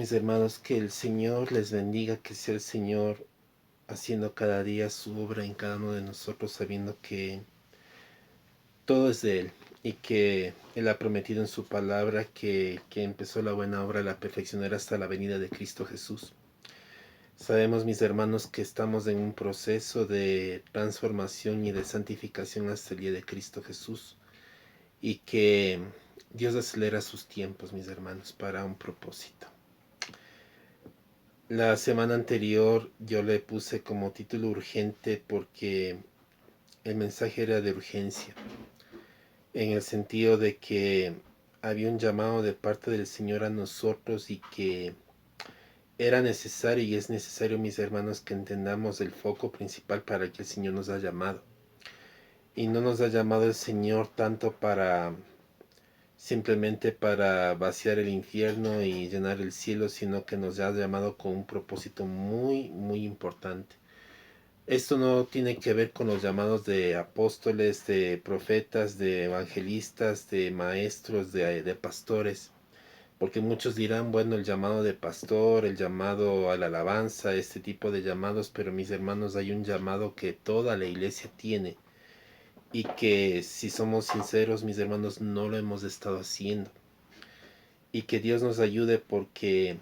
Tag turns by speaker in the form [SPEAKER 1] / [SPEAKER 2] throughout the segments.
[SPEAKER 1] mis hermanos, que el Señor les bendiga, que sea el Señor haciendo cada día su obra en cada uno de nosotros, sabiendo que todo es de Él y que Él ha prometido en su palabra que empezó la buena obra, la perfeccionará hasta la venida de Cristo Jesús. Sabemos, mis hermanos, que estamos en un proceso de transformación y de santificación hasta el día de Cristo Jesús y que Dios acelera sus tiempos, mis hermanos, para un propósito. La semana anterior yo le puse como título urgente porque el mensaje era de urgencia, en el sentido de que había un llamado de parte del Señor a nosotros y que era necesario y es necesario, mis hermanos, que entendamos el foco principal para el que el Señor nos ha llamado. Y no nos ha llamado el Señor tanto para simplemente para vaciar el infierno y llenar el cielo, sino que nos ha llamado con un propósito muy, muy importante. Esto no tiene que ver con los llamados de apóstoles, de profetas, de evangelistas, de maestros, de pastores, porque muchos dirán, bueno, el llamado de pastor, el llamado a la alabanza, este tipo de llamados, pero mis hermanos, hay un llamado que toda la iglesia tiene y que si somos sinceros, mis hermanos, no lo hemos estado haciendo. Y que Dios nos ayude porque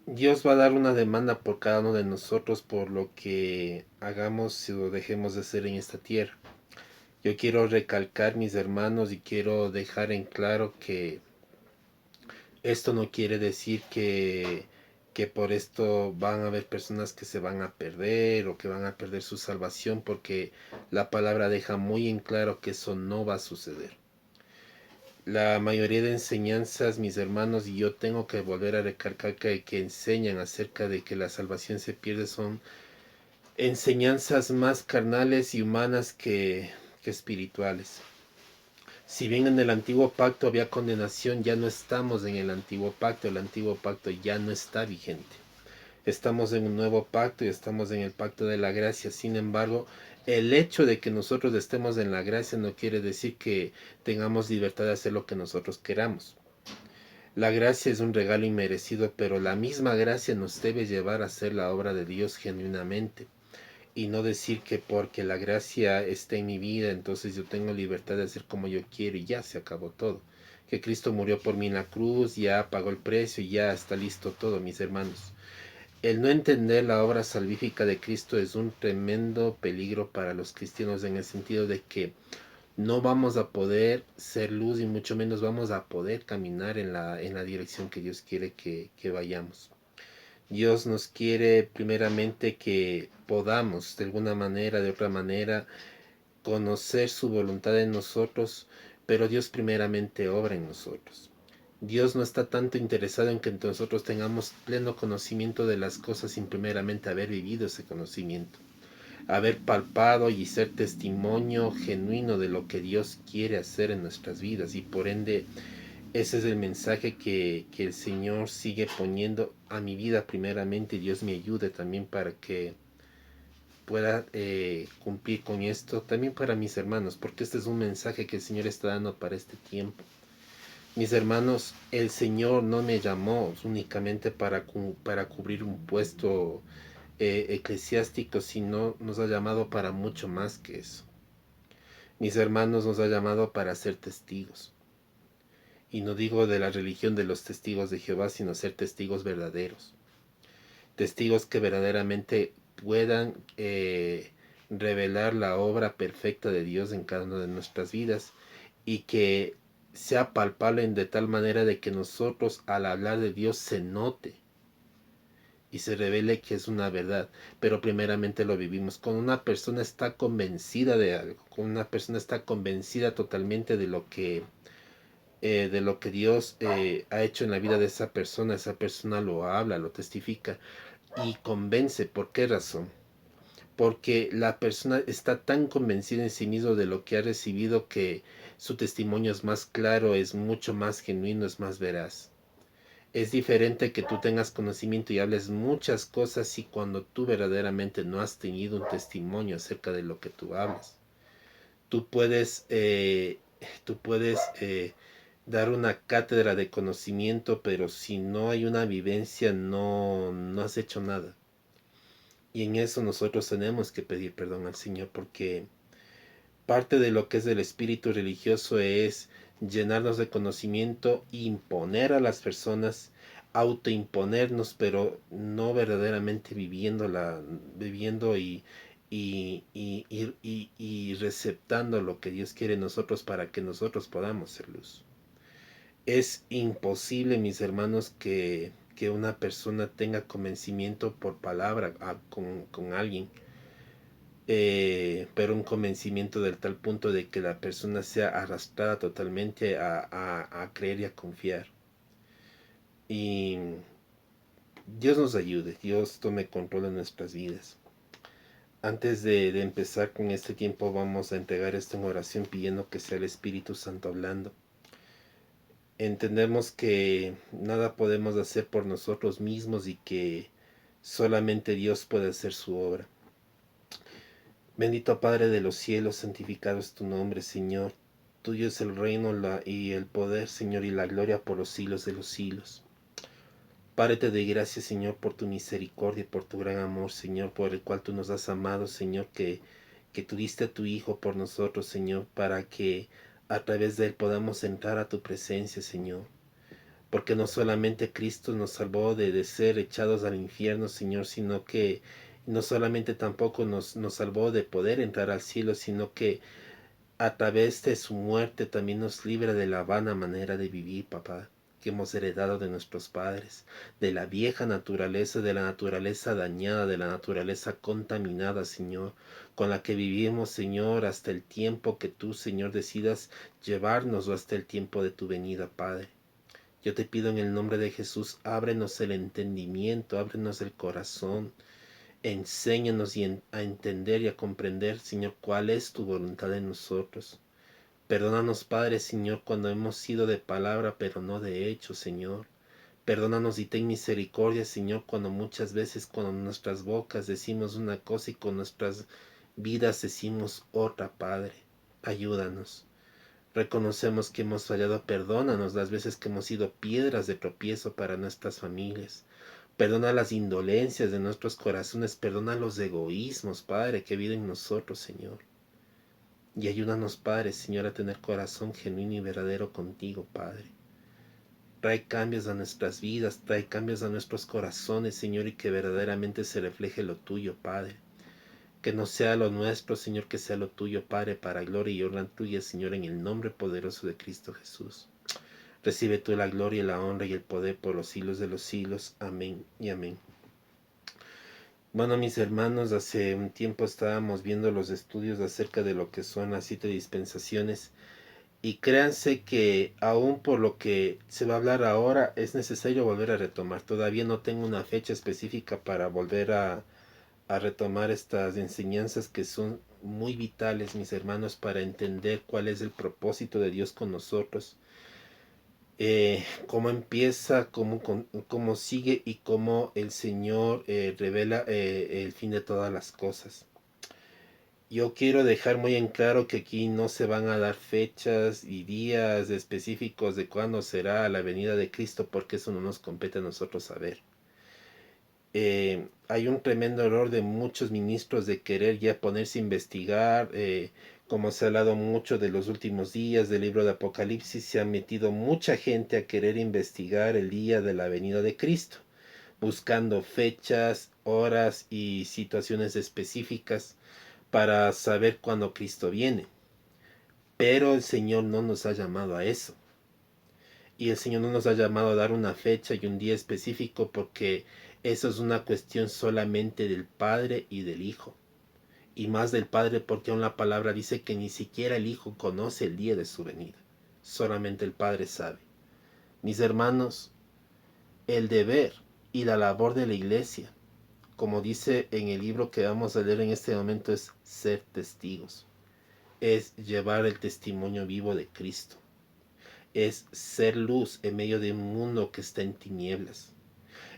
[SPEAKER 1] Dios va a dar una demanda por cada uno de nosotros por lo que hagamos o dejemos de hacer en esta tierra. Yo quiero recalcar, mis hermanos, y quiero dejar en claro que esto no quiere decir que por esto van a haber personas que se van a perder o que van a perder su salvación, porque la palabra deja muy en claro que eso no va a suceder. La mayoría de enseñanzas, mis hermanos, y yo tengo que volver a recalcar que enseñan acerca de que la salvación se pierde, son enseñanzas más carnales y humanas que espirituales. Si bien en el antiguo pacto había condenación, ya no estamos en el antiguo pacto ya no está vigente. Estamos en un nuevo pacto y estamos en el pacto de la gracia. Sin embargo, el hecho de que nosotros estemos en la gracia no quiere decir que tengamos libertad de hacer lo que nosotros queramos. La gracia es un regalo inmerecido, pero la misma gracia nos debe llevar a hacer la obra de Dios genuinamente. Y no decir que porque la gracia está en mi vida, entonces yo tengo libertad de hacer como yo quiero y ya se acabó todo. Que Cristo murió por mí en la cruz, ya pagó el precio y ya está listo todo, mis hermanos. El no entender la obra salvífica de Cristo es un tremendo peligro para los cristianos en el sentido de que no vamos a poder ser luz y mucho menos vamos a poder caminar en la dirección que Dios quiere que vayamos. Dios nos quiere primeramente que podamos de alguna manera, de otra manera, conocer su voluntad en nosotros, pero Dios primeramente obra en nosotros. Dios no está tanto interesado en que nosotros tengamos pleno conocimiento de las cosas sin primeramente haber vivido ese conocimiento, haber palpado y ser testimonio genuino de lo que Dios quiere hacer en nuestras vidas y por ende ese es el mensaje que el Señor sigue poniendo a mi vida primeramente y Dios me ayude también para que pueda cumplir con esto, también para mis hermanos, porque este es un mensaje que el Señor está dando para este tiempo. Mis hermanos, el Señor no me llamó únicamente para cubrir un puesto eclesiástico, sino nos ha llamado para mucho más que eso. Mis hermanos, nos ha llamado para ser testigos. Y no digo de la religión de los testigos de Jehová, sino ser testigos verdaderos. Testigos que verdaderamente puedan revelar la obra perfecta de Dios en cada una de nuestras vidas y que sea palpable de tal manera de que nosotros al hablar de Dios se note y se revele que es una verdad, pero primeramente lo vivimos. Cuando una persona está convencida de algo, cuando una persona está convencida totalmente de lo que Dios ha hecho en la vida de esa persona lo habla, lo testifica y convence. ¿Por qué razón? Porque la persona está tan convencida en sí mismo de lo que ha recibido que su testimonio es más claro, es mucho más genuino, es más veraz. Es diferente que tú tengas conocimiento y hables muchas cosas y cuando tú verdaderamente no has tenido un testimonio acerca de lo que tú hablas. Tú puedes dar una cátedra de conocimiento, pero si no hay una vivencia, no has hecho nada. Y en eso nosotros tenemos que pedir perdón al Señor, porque parte de lo que es el espíritu religioso es llenarnos de conocimiento, imponer a las personas, autoimponernos, pero no verdaderamente viviendo y receptando lo que Dios quiere en nosotros para que nosotros podamos ser luz. Es imposible, mis hermanos, que una persona tenga convencimiento por palabra con alguien, pero un convencimiento del tal punto de que la persona sea arrastrada totalmente a creer y a confiar. Y Dios nos ayude, Dios tome control de nuestras vidas. Antes de empezar con este tiempo, vamos a entregar esto en oración pidiendo que sea el Espíritu Santo hablando. Entendemos que nada podemos hacer por nosotros mismos y que solamente Dios puede hacer su obra. Bendito Padre de los cielos, santificado es tu nombre, Señor. Tuyo es el reino y el poder, Señor, y la gloria por los siglos de los siglos. Padre, te doy gracias, Señor, por tu misericordia, por tu gran amor, Señor, por el cual tú nos has amado, Señor, que tú diste a tu Hijo por nosotros, Señor, para que a través de él podamos entrar a tu presencia, Señor. Porque no solamente Cristo nos salvó de ser echados al infierno, Señor, sino que no solamente tampoco nos salvó de poder entrar al cielo, sino que a través de su muerte también nos libra de la vana manera de vivir, papá, que hemos heredado de nuestros padres, de la vieja naturaleza, de la naturaleza dañada, de la naturaleza contaminada, Señor, con la que vivimos, Señor, hasta el tiempo que tú, Señor, decidas llevarnos o hasta el tiempo de tu venida, Padre. Yo te pido en el nombre de Jesús, ábrenos el entendimiento, ábrenos el corazón, enséñanos a entender y a comprender, Señor, cuál es tu voluntad en nosotros. Perdónanos, Padre, Señor, cuando hemos sido de palabra, pero no de hecho, Señor. Perdónanos y ten misericordia, Señor, cuando muchas veces con nuestras bocas decimos una cosa y con nuestras vidas decimos otra, Padre. Ayúdanos. Reconocemos que hemos fallado, perdónanos las veces que hemos sido piedras de tropiezo para nuestras familias. Perdona las indolencias de nuestros corazones, perdona los egoísmos, Padre, que viven en nosotros, Señor. Y ayúdanos, Padre, Señor, a tener corazón genuino y verdadero contigo, Padre. Trae cambios a nuestras vidas, trae cambios a nuestros corazones, Señor, y que verdaderamente se refleje lo tuyo, Padre. Que no sea lo nuestro, Señor, que sea lo tuyo, Padre, para gloria y honra tuya, Señor, en el nombre poderoso de Cristo Jesús. Recibe tú la gloria, la honra y el poder por los siglos de los siglos. Amén y amén. Bueno, mis hermanos, hace un tiempo estábamos viendo los estudios acerca de lo que son las 7 dispensaciones. Y créanse que aún por lo que se va a hablar ahora, es necesario volver a retomar. Todavía no tengo una fecha específica para volver a retomar estas enseñanzas que son muy vitales, mis hermanos, para entender cuál es el propósito de Dios con nosotros, cómo empieza, cómo sigue y cómo el Señor revela el fin de todas las cosas. Yo quiero dejar muy en claro que aquí no se van a dar fechas y días específicos de cuándo será la venida de Cristo, porque eso no nos compete a nosotros saber. Hay un tremendo error de muchos ministros de querer ya ponerse a investigar, como se ha hablado mucho de los últimos días del libro de Apocalipsis, se ha metido mucha gente a querer investigar el día de la venida de Cristo, buscando fechas, horas y situaciones específicas para saber cuándo Cristo viene. Pero el Señor no nos ha llamado a eso. Y el Señor no nos ha llamado a dar una fecha y un día específico, porque eso es una cuestión solamente del Padre y del Hijo. Y más del Padre, porque aún la palabra dice que ni siquiera el Hijo conoce el día de su venida. Solamente el Padre sabe. Mis hermanos, el deber y la labor de la iglesia, como dice en el libro que vamos a leer en este momento, es ser testigos. Es llevar el testimonio vivo de Cristo. Es ser luz en medio de un mundo que está en tinieblas.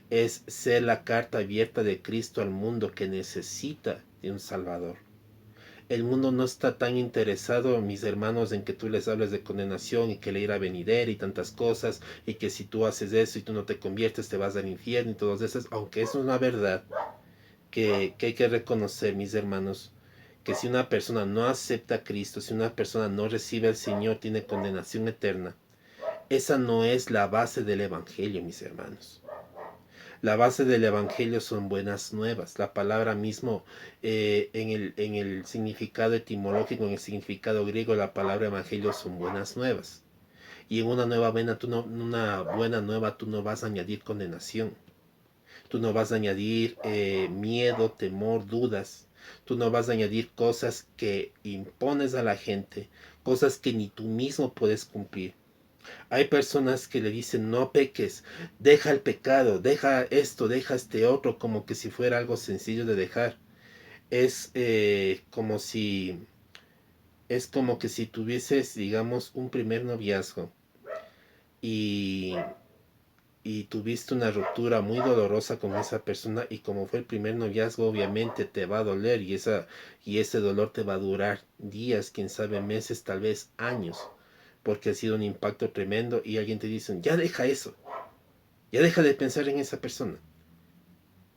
[SPEAKER 1] Es ser la carta abierta de Cristo al mundo que necesita de un Salvador. El mundo no está tan interesado, mis hermanos, en que tú les hables de condenación y que la ira venidera y tantas cosas, y que si tú haces eso y tú no te conviertes te vas al infierno y todas esas, aunque eso es una verdad que hay que reconocer, mis hermanos, que si una persona no acepta a Cristo, si una persona no recibe al Señor, tiene condenación eterna. Esa no es la base del Evangelio, mis hermanos. La base del Evangelio son buenas nuevas. La palabra mismo, en el significado etimológico, en el significado griego, la palabra Evangelio son buenas nuevas. Y en una nueva buena, una buena nueva, tú no vas a añadir condenación. Tú no vas a añadir miedo, temor, dudas. Tú no vas a añadir cosas que impones a la gente, cosas que ni tú mismo puedes cumplir. Hay personas que le dicen no peques, deja el pecado, deja esto, deja este otro, como que si fuera algo sencillo de dejar. Es es como que si tuvieses, digamos, un primer noviazgo y, y tuviste una ruptura muy dolorosa con esa persona, y como fue el primer noviazgo, obviamente te va a doler, y ese dolor te va a durar días, quién sabe meses, tal vez años, porque ha sido un impacto tremendo, y alguien te dice, ya deja eso. Ya deja de pensar en esa persona.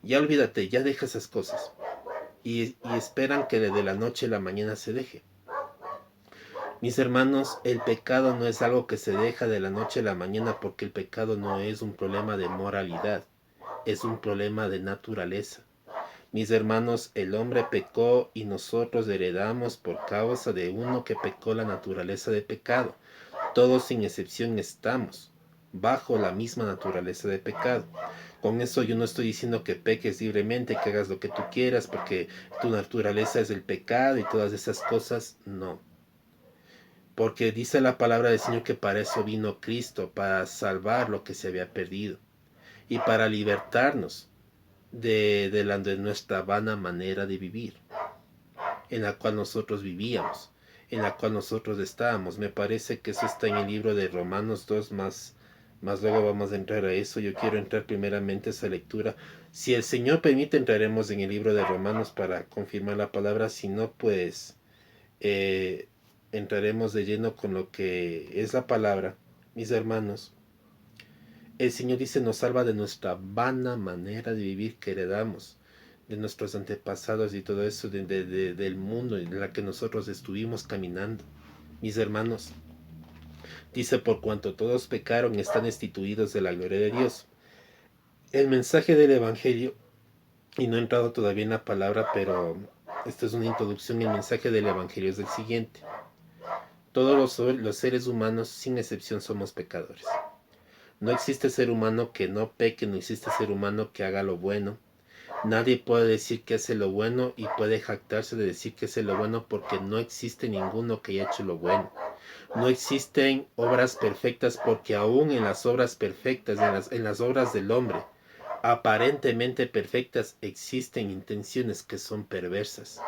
[SPEAKER 1] Ya olvídate, ya deja esas cosas. Y esperan que de la noche a la mañana se deje. Mis hermanos, el pecado no es algo que se deja de la noche a la mañana, porque el pecado no es un problema de moralidad, es un problema de naturaleza. Mis hermanos, el hombre pecó y nosotros heredamos por causa de uno que pecó la naturaleza de pecado. Todos sin excepción estamos bajo la misma naturaleza de pecado. Con eso yo no estoy diciendo que peques libremente, que hagas lo que tú quieras, porque tu naturaleza es el pecado y todas esas cosas. No. Porque dice la palabra del Señor que para eso vino Cristo, para salvar lo que se había perdido y para libertarnos de nuestra vana manera de vivir, en la cual nosotros vivíamos, en la cual nosotros estábamos. Me parece que eso está en el libro de Romanos 2, más luego vamos a entrar a eso. Yo quiero entrar primeramente a esa lectura. Si el Señor permite, entraremos en el libro de Romanos para confirmar la palabra. Si no, pues eh, entraremos de lleno con lo que es la palabra. Mis hermanos, el Señor dice, nos salva de nuestra vana manera de vivir que heredamos de nuestros antepasados y todo eso, del mundo en la que nosotros estuvimos caminando. Mis hermanos, dice, por cuanto todos pecaron, están destituidos de la gloria de Dios. El mensaje del Evangelio, y no he entrado todavía en la palabra, pero esta es una introducción. El mensaje del Evangelio es el siguiente: todos los seres humanos, sin excepción, somos pecadores. No existe ser humano que no peque, no existe ser humano que haga lo bueno. Nadie puede decir que hace lo bueno y puede jactarse de decir que hace lo bueno, porque no existe ninguno que haya hecho lo bueno. No existen obras perfectas, porque aún en las obras perfectas, en las obras del hombre, aparentemente perfectas, existen intenciones que son perversas.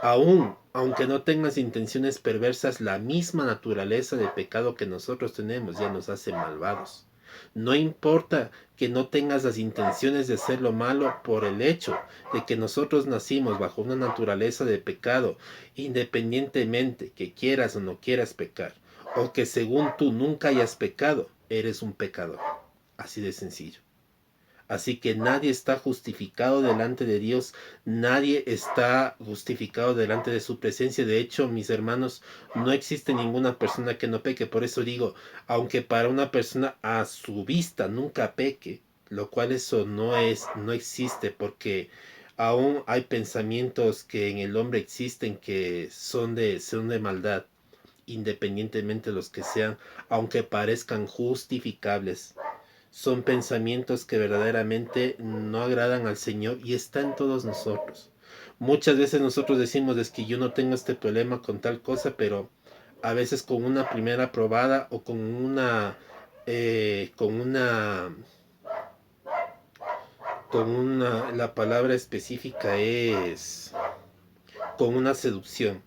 [SPEAKER 1] Aún, aunque no tengas intenciones perversas, la misma naturaleza de pecado que nosotros tenemos ya nos hace malvados. No importa que no tengas las intenciones de hacer lo malo, por el hecho de que nosotros nacimos bajo una naturaleza de pecado, independientemente que quieras o no quieras pecar, o que según tú nunca hayas pecado, eres un pecador. Así de sencillo. Así que nadie está justificado delante de Dios, nadie está justificado delante de su presencia. De hecho, mis hermanos, no existe ninguna persona que no peque. Por eso digo, aunque para una persona a su vista nunca peque, lo cual eso no existe, porque aún hay pensamientos que en el hombre existen que son de maldad, independientemente de los que sean, aunque parezcan justificables. Son pensamientos que verdaderamente no agradan al Señor, y está en todos nosotros. Muchas veces nosotros decimos, es que yo no tengo este problema con tal cosa, pero a veces con una primera probada, o la palabra específica es con una seducción,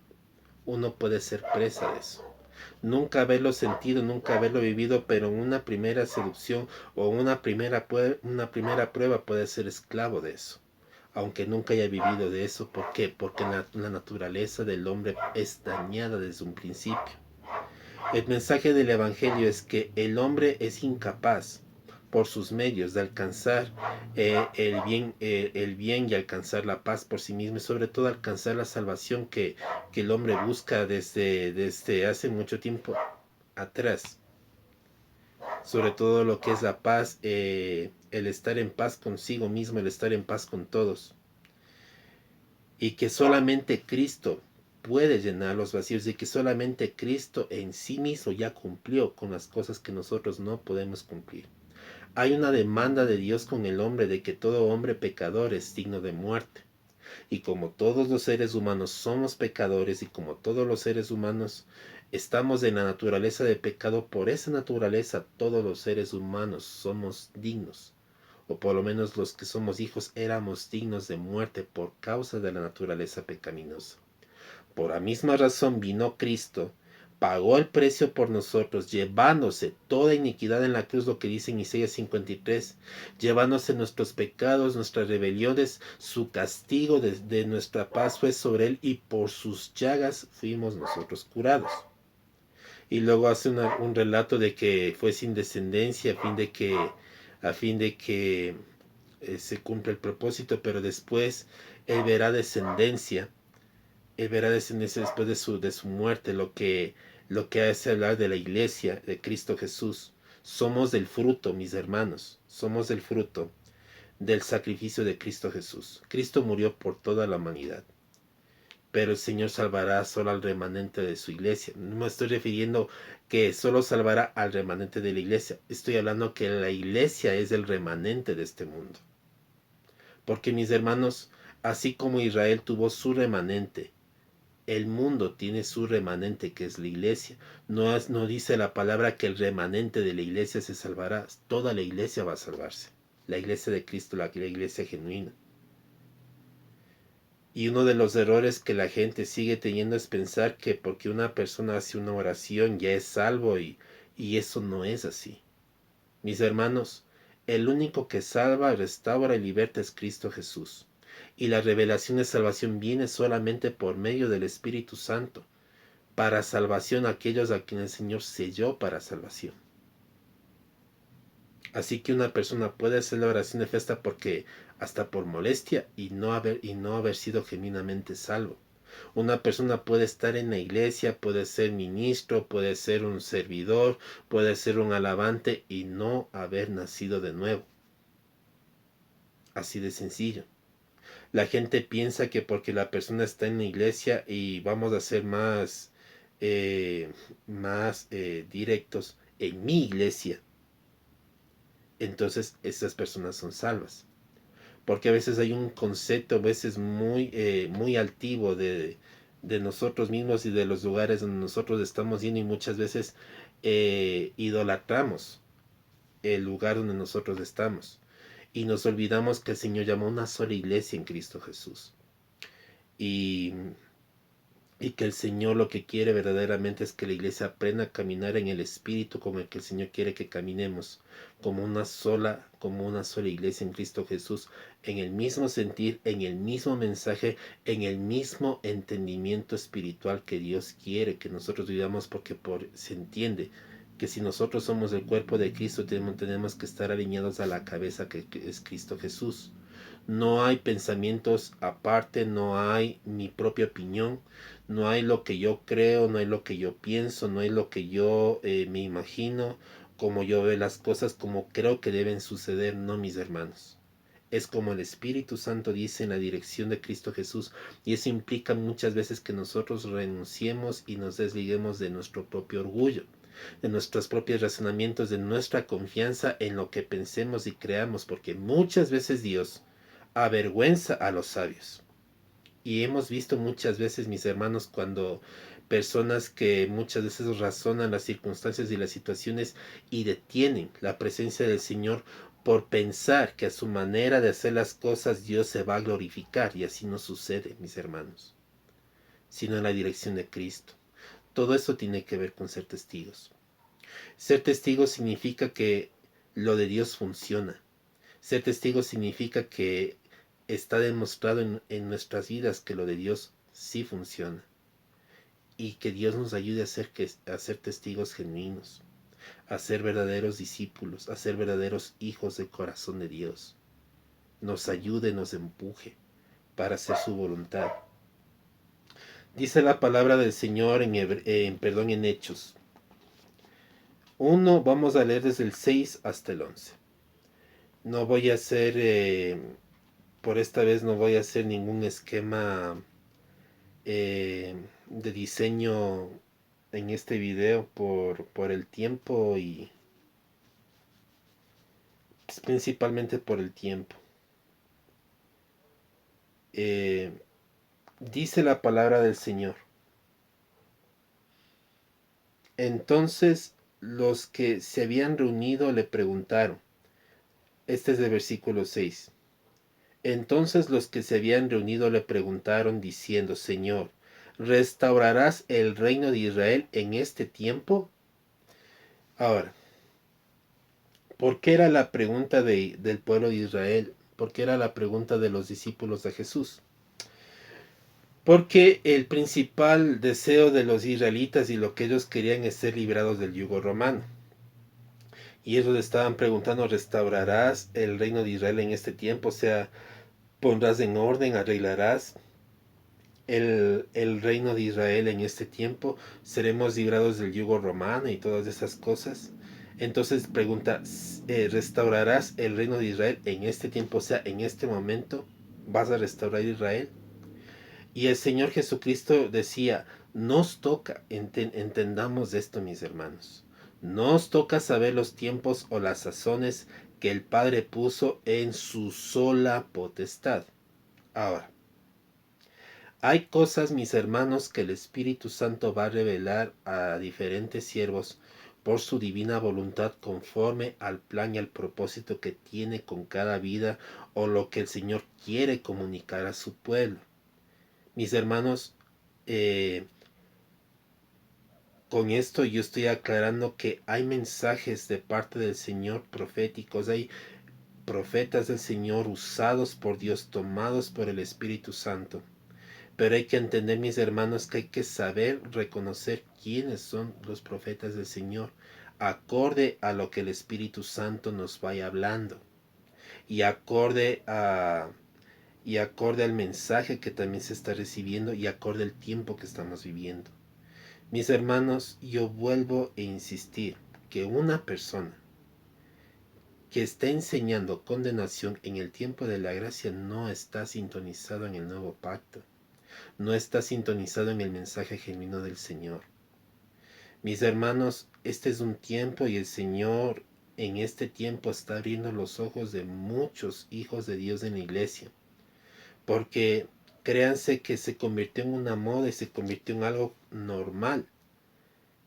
[SPEAKER 1] uno puede ser presa de eso. Nunca haberlo sentido, nunca haberlo vivido, pero en una primera seducción o una primera prueba puede ser esclavo de eso. aunque nunca haya vivido de eso. ¿Por qué? Porque la naturaleza del hombre es dañada desde un principio. El mensaje del Evangelio es que el hombre es incapaz por sus medios de alcanzar el bien y alcanzar la paz por sí mismo, y sobre todo alcanzar la salvación que el hombre busca desde hace mucho tiempo atrás. Sobre todo lo que es la paz, el estar en paz consigo mismo, el estar en paz con todos. Y que solamente Cristo puede llenar los vacíos, y que solamente Cristo en sí mismo ya cumplió con las cosas que nosotros no podemos cumplir. Hay una demanda de Dios con el hombre de que todo hombre pecador es digno de muerte. Y como todos los seres humanos somos pecadores, y como todos los seres humanos estamos en la naturaleza de pecado, por esa naturaleza todos los seres humanos somos dignos, o por lo menos los que somos hijos éramos dignos de muerte por causa de la naturaleza pecaminosa. Por la misma razón vino Cristo, pagó el precio por nosotros, llevándose toda iniquidad en la cruz, lo que dice en Isaías 53, llevándose nuestros pecados, nuestras rebeliones, su castigo de nuestra paz fue sobre él, y por sus llagas fuimos nosotros curados. Y luego hace un relato de que fue sin descendencia a fin de que se cumpla el propósito, pero después él verá descendencia. Él verá descendencia después de su muerte, lo que hace hablar de la iglesia de Cristo Jesús. Somos del fruto, mis hermanos, somos del fruto del sacrificio de Cristo Jesús. Cristo murió por toda la humanidad, pero el Señor salvará solo al remanente de su iglesia. No me estoy refiriendo que solo salvará al remanente de la iglesia. Estoy hablando que la iglesia es el remanente de este mundo. Porque, mis hermanos, así como Israel tuvo su remanente, el mundo tiene su remanente, que es la iglesia. No dice la palabra que el remanente de la iglesia se salvará. Toda la iglesia va a salvarse. La iglesia de Cristo, la iglesia genuina. Y uno de los errores que la gente sigue teniendo es pensar que porque una persona hace una oración ya es salvo, y eso no es así. Mis hermanos, el único que salva, restaura y liberta es Cristo Jesús. Y la revelación de salvación viene solamente por medio del Espíritu Santo, para salvación a aquellos a quienes el Señor selló para salvación. Así que una persona puede hacer la oración de fe hasta por molestia, y no haber sido genuinamente salvo. Una persona puede estar en la iglesia, puede ser ministro, puede ser un servidor, puede ser un alabante, y no haber nacido de nuevo. Así de sencillo. La gente piensa que porque la persona está en la iglesia, y vamos a ser más directos, en mi iglesia, entonces esas personas son salvas. Porque a veces hay un concepto, a veces muy altivo de nosotros mismos y de los lugares donde nosotros estamos yendo, y muchas veces idolatramos el lugar donde nosotros estamos. Y nos olvidamos que el Señor llamó una sola iglesia en Cristo Jesús. Y que el Señor lo que quiere verdaderamente es que la iglesia aprenda a caminar en el espíritu como el que el Señor quiere que caminemos, como una sola iglesia en Cristo Jesús, en el mismo sentir, en el mismo mensaje, en el mismo entendimiento espiritual que Dios quiere que nosotros vivamos, porque se entiende que si nosotros somos el cuerpo de Cristo, tenemos que estar alineados a la cabeza, que es Cristo Jesús. No hay pensamientos aparte, no hay mi propia opinión, no hay lo que yo creo, no hay lo que yo pienso, no hay lo que yo me imagino, como yo veo las cosas, como creo que deben suceder. No, mis hermanos. Es como el Espíritu Santo dice, en la dirección de Cristo Jesús, y eso implica muchas veces que nosotros renunciemos y nos desliguemos de nuestro propio orgullo, de nuestros propios razonamientos, de nuestra confianza en lo que pensemos y creamos, porque muchas veces Dios avergüenza a los sabios. Y hemos visto muchas veces, mis hermanos, cuando personas que muchas veces razonan las circunstancias y las situaciones, y detienen la presencia del Señor por pensar que a su manera de hacer las cosas Dios se va a glorificar. Y así no sucede, mis hermanos, sino en la dirección de Cristo. Todo eso tiene que ver con ser testigos. Ser testigo significa que lo de Dios funciona. Ser testigo significa que está demostrado en nuestras vidas que lo de Dios sí funciona. Y que Dios nos ayude a ser testigos genuinos, a ser verdaderos discípulos, a ser verdaderos hijos del corazón de Dios. Nos ayude, nos empuje para hacer su voluntad. Dice la palabra del Señor en Hechos 1, vamos a leer desde el 6 hasta el 11. No voy a hacer, por esta vez no voy a hacer ningún esquema de diseño en este video por el tiempo y principalmente por el tiempo. Dice la palabra del Señor. Entonces los que se habían reunido le preguntaron. Este es de versículo 6. Entonces los que se habían reunido le preguntaron diciendo, Señor, ¿restaurarás el reino de Israel en este tiempo? Ahora, ¿por qué era la pregunta del pueblo de Israel? ¿Por qué era la pregunta de los discípulos de Jesús? Porque el principal deseo de los israelitas y lo que ellos querían es ser liberados del yugo romano. Y ellos estaban preguntando, ¿restaurarás el reino de Israel en este tiempo? O sea, ¿pondrás en orden, arreglarás el reino de Israel en este tiempo? ¿Seremos librados del yugo romano y todas esas cosas? Entonces pregunta, ¿restaurarás el reino de Israel en este tiempo? O sea, en este momento, ¿vas a restaurar Israel? Y el Señor Jesucristo decía, nos toca, entendamos esto, mis hermanos, nos toca saber los tiempos o las sazones que el Padre puso en su sola potestad. Ahora, hay cosas, mis hermanos, que el Espíritu Santo va a revelar a diferentes siervos por su divina voluntad conforme al plan y al propósito que tiene con cada vida o lo que el Señor quiere comunicar a su pueblo. Mis hermanos, con esto yo estoy aclarando que hay mensajes de parte del Señor proféticos, hay profetas del Señor usados por Dios, tomados por el Espíritu Santo. Pero hay que entender, mis hermanos, que hay que saber reconocer quiénes son los profetas del Señor, acorde a lo que el Espíritu Santo nos vaya hablando y acorde al mensaje que también se está recibiendo y acorde al tiempo que estamos viviendo. Mis hermanos, yo vuelvo a insistir que una persona que está enseñando condenación en el tiempo de la gracia no está sintonizado en el nuevo pacto, no está sintonizado en el mensaje genuino del Señor. Mis hermanos, este es un tiempo y el Señor en este tiempo está abriendo los ojos de muchos hijos de Dios en la iglesia, porque créanse que se convirtió en una moda y se convirtió en algo normal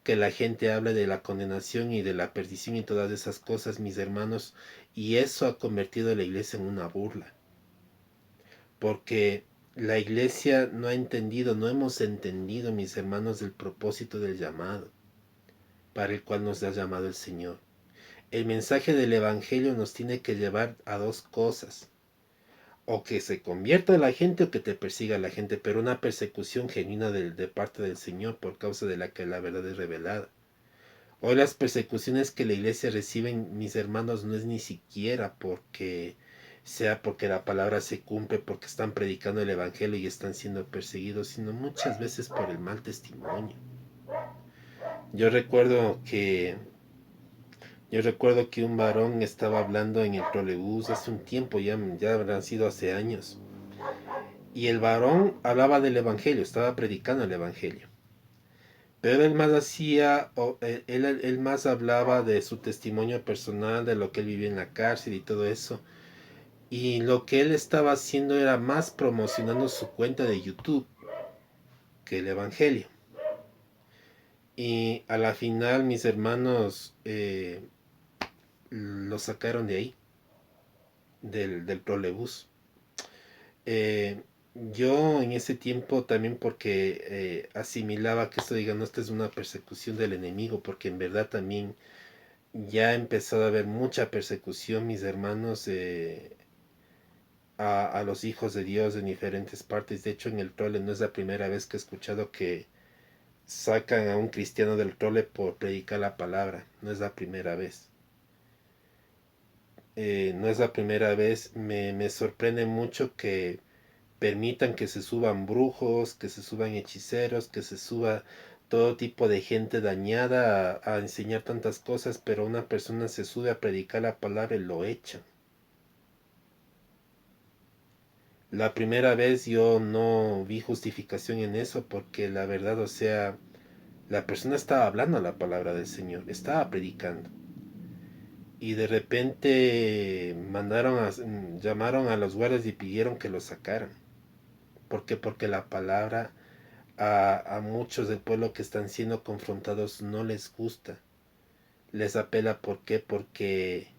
[SPEAKER 1] que la gente hable de la condenación y de la perdición y todas esas cosas, mis hermanos, y eso ha convertido a la iglesia en una burla, porque la iglesia no ha entendido, no hemos entendido, mis hermanos, el propósito del llamado para el cual nos ha llamado el Señor. El mensaje del Evangelio nos tiene que llevar a dos cosas: o que se convierta la gente o que te persiga la gente, pero una persecución genuina de parte del Señor por causa de la que la verdad es revelada. Hoy las persecuciones que la iglesia recibe, mis hermanos, no es ni siquiera porque sea porque la palabra se cumple, porque están predicando el Evangelio y están siendo perseguidos, sino muchas veces por el mal testimonio. Yo recuerdo que un varón estaba hablando en el trolebús hace un tiempo, ya habrán sido hace años, y el varón hablaba del Evangelio, estaba predicando el Evangelio. Pero él más hacía, él más hablaba de su testimonio personal, de lo que él vivía en la cárcel y todo eso. Y lo que él estaba haciendo era más promocionando su cuenta de YouTube que el Evangelio. Y a la final mis hermanos lo sacaron de ahí, del trolebús. Yo en ese tiempo también porque asimilaba que esto, digamos, esta es una persecución del enemigo, porque en verdad también ya ha empezado a haber mucha persecución, mis hermanos, a los hijos de Dios en diferentes partes. De hecho, en el trole no es la primera vez que he escuchado que sacan a un cristiano del trole por predicar la palabra. No es la primera vez. No es la primera vez. Me sorprende mucho que permitan que se suban brujos, que se suban hechiceros, que se suba todo tipo de gente dañada a enseñar tantas cosas, pero una persona se sube a predicar la palabra y lo echan. La primera vez yo no vi justificación en eso porque la verdad, o sea, la persona estaba hablando la palabra del Señor, estaba predicando. Y de repente llamaron a los guardias y pidieron que lo sacaran. ¿Por qué? Porque la palabra a muchos del pueblo que están siendo confrontados no les gusta. Les apela, ¿por qué? Porque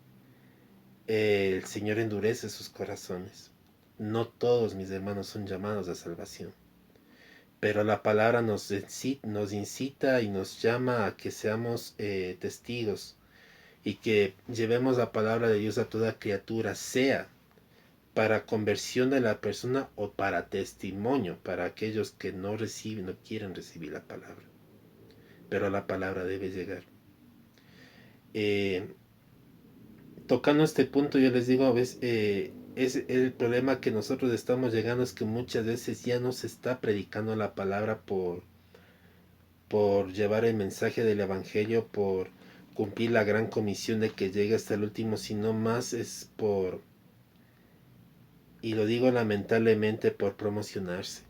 [SPEAKER 1] el Señor endurece sus corazones. No todos mis hermanos son llamados a salvación. Pero la palabra nos incita y nos llama a que seamos testigos y que llevemos la palabra de Dios a toda criatura, sea para conversión de la persona o para testimonio para aquellos que no reciben, no quieren recibir la palabra. Pero la palabra debe llegar. Eh, Tocando este punto, yo les digo, es el problema que nosotros estamos llegando, es que muchas veces ya no se está predicando la palabra por llevar el mensaje del Evangelio, por cumplir la gran comisión de que llegue hasta el último, sino más es por, y lo digo lamentablemente, por promocionarse.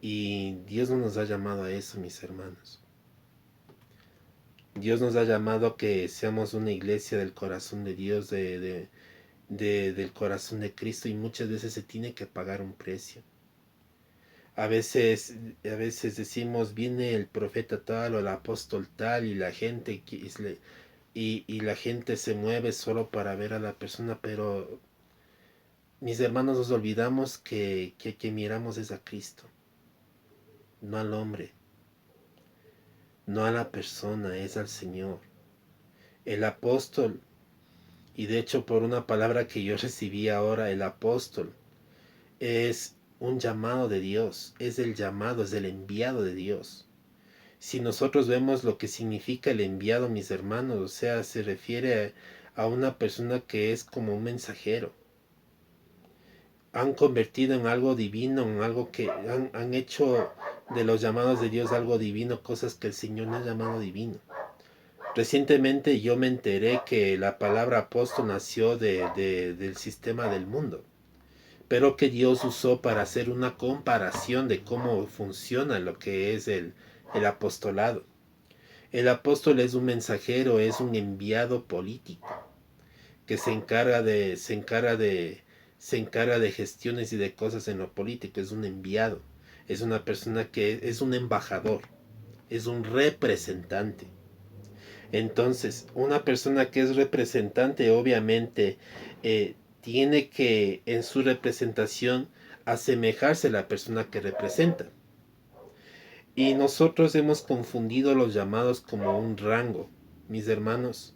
[SPEAKER 1] Y Dios no nos ha llamado a eso, mis hermanos. Dios nos ha llamado a que seamos una iglesia del corazón de Dios, del corazón de Cristo, y muchas veces se tiene que pagar un precio. A veces decimos, viene el profeta tal o el apóstol tal y la gente y la gente se mueve solo para ver a la persona, pero mis hermanos nos olvidamos que miramos es a Cristo, no al hombre, no a la persona, es al Señor. El apóstol, y de hecho por una palabra que yo recibí ahora, el apóstol es un llamado de Dios, es el llamado, es el enviado de Dios. Si nosotros vemos lo que significa el enviado, mis hermanos, o sea, se refiere a una persona que es como un mensajero. Han convertido en algo divino, en algo que han hecho de los llamados de Dios algo divino, cosas que el Señor no ha llamado divino. Recientemente yo me enteré que la palabra apóstol nació del sistema del mundo, pero que Dios usó para hacer una comparación de cómo funciona lo que es el apostolado. El apóstol es un mensajero, es un enviado político que se encarga de gestiones y de cosas en lo político, es un enviado, es una persona que es un embajador, es un representante. Entonces, una persona que es representante obviamente tiene que en su representación asemejarse a la persona que representa. Y nosotros hemos confundido los llamados como un rango, mis hermanos.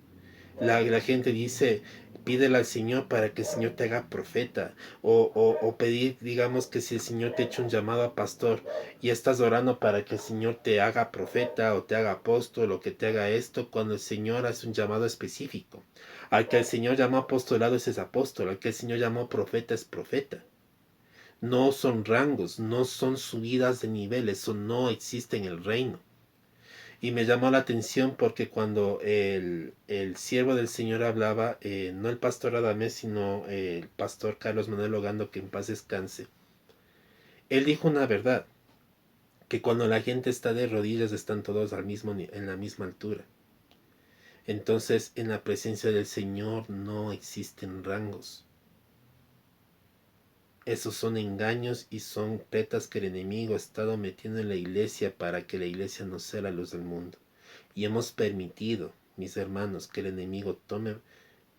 [SPEAKER 1] La gente dice, pídele al Señor para que el Señor te haga profeta. O pedir, digamos que si el Señor te echa un llamado a pastor y estás orando para que el Señor te haga profeta o te haga apóstol o que te haga esto, cuando el Señor hace un llamado específico. Al que el Señor llamó apostolado ese es apóstol, al que el Señor llamó profeta es profeta. No son rangos, no son subidas de niveles, eso no existe en el reino. Y me llamó la atención porque cuando el siervo del Señor hablaba, no el pastor Adamés, sino el pastor Carlos Manuel Ogando, que en paz descanse, él dijo una verdad, que cuando la gente está de rodillas están todos en la misma altura. Entonces en la presencia del Señor no existen rangos. Esos son engaños y son tretas que el enemigo ha estado metiendo en la iglesia para que la iglesia no sea la luz del mundo. Y hemos permitido, mis hermanos, que el enemigo